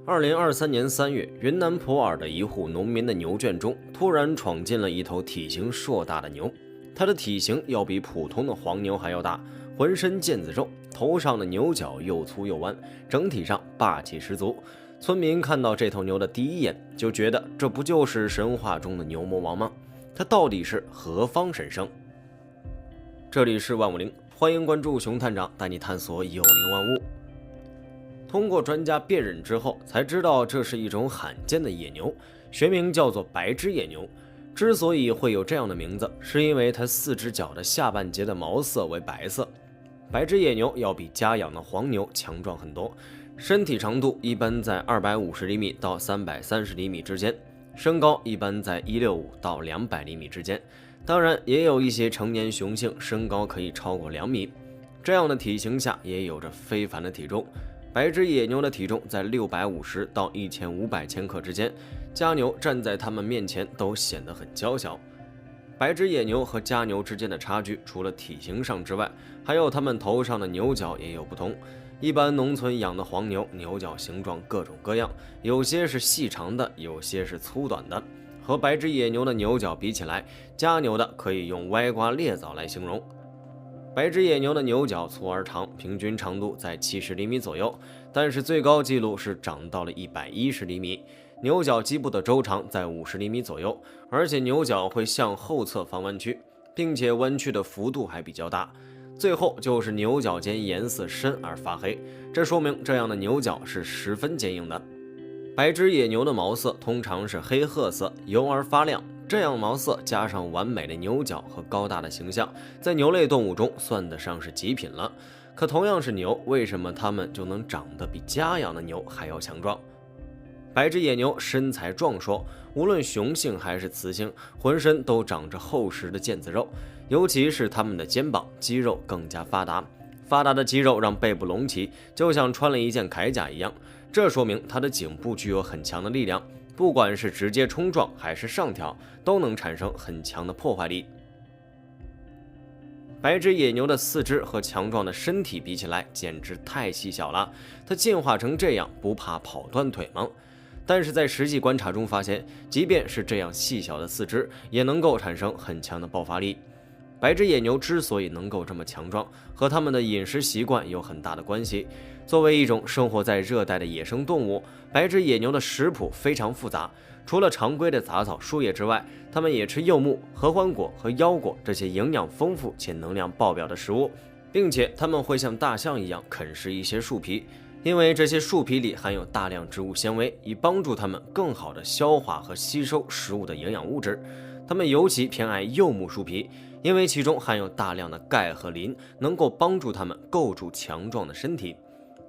2023年3月，云南普洱的一户农民的牛圈中，突然闯进了一头体型硕大的牛。它的体型要比普通的黄牛还要大，浑身腱子肉，头上的牛角又粗又弯，整体上霸气十足。村民看到这头牛的第一眼，就觉得这不就是神话中的牛魔王吗？它到底是何方神圣？这里是万物灵，欢迎关注熊探长，带你探索有灵万物。通过专家辨认之后，才知道这是一种罕见的野牛，学名叫做白枝野牛。之所以会有这样的名字，是因为它4只脚的下半截的毛色为白色。白枝野牛要比家养的黄牛强壮很多，身体长度一般在250厘米到330厘米之间，身高一般在165到200厘米之间。当然，也有一些成年雄性身高可以超过2米，这样的体型下也有着非凡的体重。白枝野牛的体重在650到1500千克之间，家牛站在它们面前都显得很娇小。白枝野牛和家牛之间的差距，除了体型上之外，还有它们头上的牛角也有不同。一般农村养的黄牛，牛角形状各种各样，有些是细长的，有些是粗短的。和白枝野牛的牛角比起来，家牛的可以用歪瓜裂枣来形容。白枝野牛的牛角粗而长，平均长度在70厘米左右，但是最高纪录是长到了110厘米。牛角基部的周长在50厘米左右，而且牛角会向后侧方弯曲，并且弯曲的幅度还比较大。最后就是牛角间颜色深而发黑，这说明这样的牛角是十分坚硬的。白枝野牛的毛色通常是黑褐色，油而发亮。这样毛色加上完美的牛角和高大的形象，在牛类动物中算得上是极品了。可同样是牛，为什么它们就能长得比家养的牛还要强壮？白枝野牛身材壮硕，无论雄性还是雌性，浑身都长着厚实的腱子肉，尤其是它们的肩膀肌肉更加发达。发达的肌肉让背部隆起，就像穿了一件铠甲一样，这说明它的颈部具有很强的力量。不管是直接冲撞还是上挑，都能产生很强的破坏力。白枝野牛的4肢和强壮的身体比起来，简直太细小了。它进化成这样，不怕跑断腿吗？但是在实际观察中发现，即便是这样细小的4肢，也能够产生很强的爆发力。白枝野牛之所以能够这么强壮，和它们的饮食习惯有很大的关系。作为一种生活在热带的野生动物，白枝野牛的食谱非常复杂。除了常规的杂草、树叶之外，它们也吃柚木、合欢果和腰果这些营养丰富且能量爆表的食物，并且它们会像大象一样啃食一些树皮，因为这些树皮里含有大量植物纤维，以帮助它们更好地消化和吸收食物的营养物质。它们尤其偏爱柚木树皮，因为其中含有大量的钙和磷，能够帮助它们构筑强壮的身体。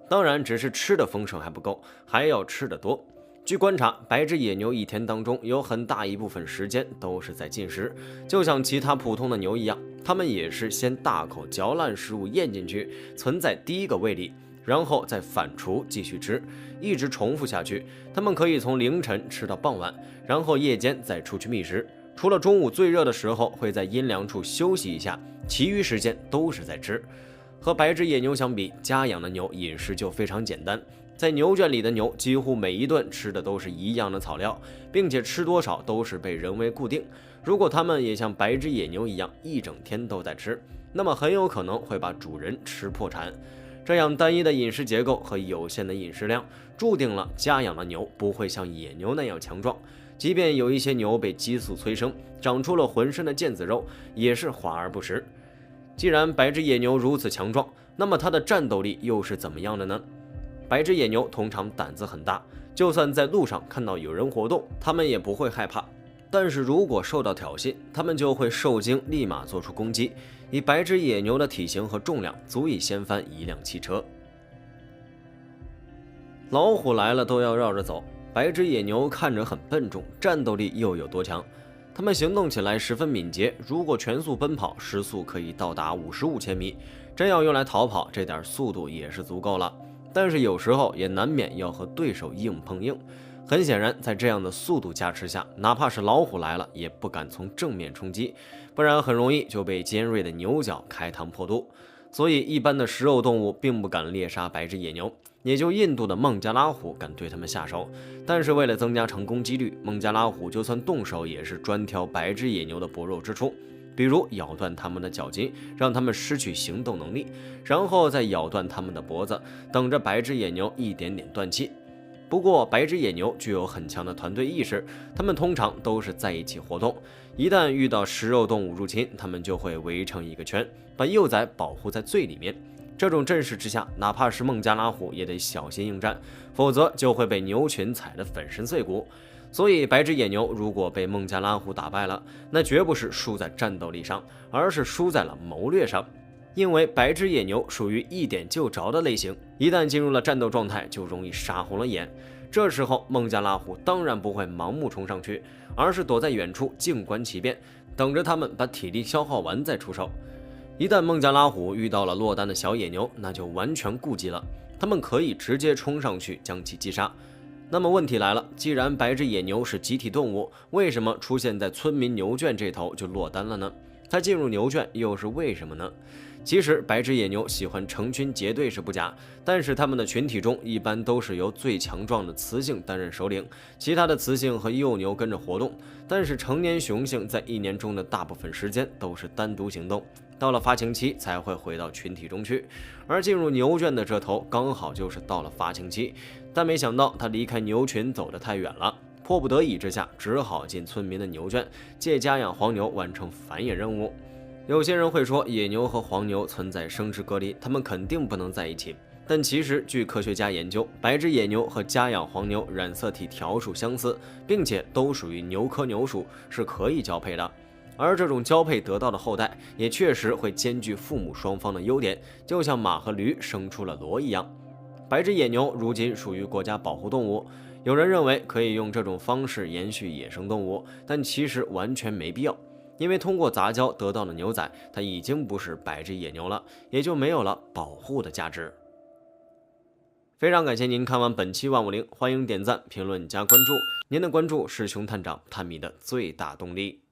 当然，只是吃的丰盛还不够，还要吃得多。据观察，白枝野牛一天当中有很大一部分时间都是在进食，就像其他普通的牛一样，它们也是先大口嚼烂食物咽进去，存在第一个胃里，然后再反刍继续吃，一直重复下去。它们可以从凌晨吃到傍晚，然后夜间再出去觅食。除了中午最热的时候会在阴凉处休息一下，其余时间都是在吃。和白枝野牛相比，家养的牛饮食就非常简单。在牛圈里的牛几乎每一顿吃的都是一样的草料，并且吃多少都是被人为固定。如果它们也像白枝野牛一样一整天都在吃，那么很有可能会把主人吃破产。这样单一的饮食结构和有限的饮食量，注定了家养的牛不会像野牛那样强壮。即便有一些牛被激素催生，长出了浑身的腱子肉，也是华而不实。既然白枝野牛如此强壮，那么它的战斗力又是怎么样的呢？白枝野牛通常胆子很大，就算在路上看到有人活动，它们也不会害怕。但是如果受到挑衅，它们就会受惊，立马做出攻击。以白枝野牛的体型和重量，足以掀翻一辆汽车。老虎来了都要绕着走。白枝野牛看着很笨重，战斗力又有多强？它们行动起来十分敏捷，如果全速奔跑，时速可以到达55千米。真要用来逃跑，这点速度也是足够了。但是有时候也难免要和对手硬碰硬。很显然，在这样的速度加持下，哪怕是老虎来了，也不敢从正面冲击，不然很容易就被尖锐的牛角开膛破肚。所以，一般的食肉动物并不敢猎杀白枝野牛，也就印度的孟加拉虎敢对他们下手。但是为了增加成功几率，孟加拉虎就算动手也是专挑白只野牛的薄肉之处，比如咬断它们的脚筋，让它们失去行动能力，然后再咬断它们的脖子，等着白只野牛一点点断气。不过白只野牛具有很强的团队意识，它们通常都是在一起活动，一旦遇到食肉动物入侵，它们就会围成一个圈，把幼崽保护在最里面。这种阵势之下，哪怕是孟加拉虎也得小心应战，否则就会被牛群踩得粉身碎骨。所以白只野牛如果被孟加拉虎打败了，那绝不是输在战斗力上，而是输在了谋略上。因为白只野牛属于一点就着的类型，一旦进入了战斗状态，就容易杀红了眼。这时候孟加拉虎当然不会盲目冲上去，而是躲在远处静观其变，等着他们把体力消耗完再出手。一旦孟加拉虎遇到了落单的小野牛，那就完全顾忌了，他们可以直接冲上去将其击杀。那么问题来了，既然白只野牛是集体动物，为什么出现在村民牛圈这头就落单了呢？它进入牛圈又是为什么呢？其实白只野牛喜欢成群结队是不假，但是它们的群体中一般都是由最强壮的雌性担任首领，其他的雌性和幼牛跟着活动。但是成年雄性在一年中的大部分时间都是单独行动，到了发情期才会回到群体中去。而进入牛圈的这头刚好就是到了发情期，但没想到它离开牛群走得太远了，迫不得已之下只好进村民的牛圈，借家养黄牛完成繁衍任务。有些人会说野牛和黄牛存在生殖隔离，它们肯定不能在一起。但其实据科学家研究，白只野牛和家养黄牛染色体条数相似，并且都属于牛科牛属，是可以交配的。而这种交配得到的后代也确实会兼具父母双方的优点，就像马和驴生出了骡一样。白只野牛如今属于国家保护动物，有人认为可以用这种方式延续野生动物，但其实完全没必要。因为通过杂交得到的牛仔，它已经不是白只野牛了，也就没有了保护的价值。非常感谢您看完本期万物灵，欢迎点赞、评论、加关注，您的关注是熊探长探秘的最大动力。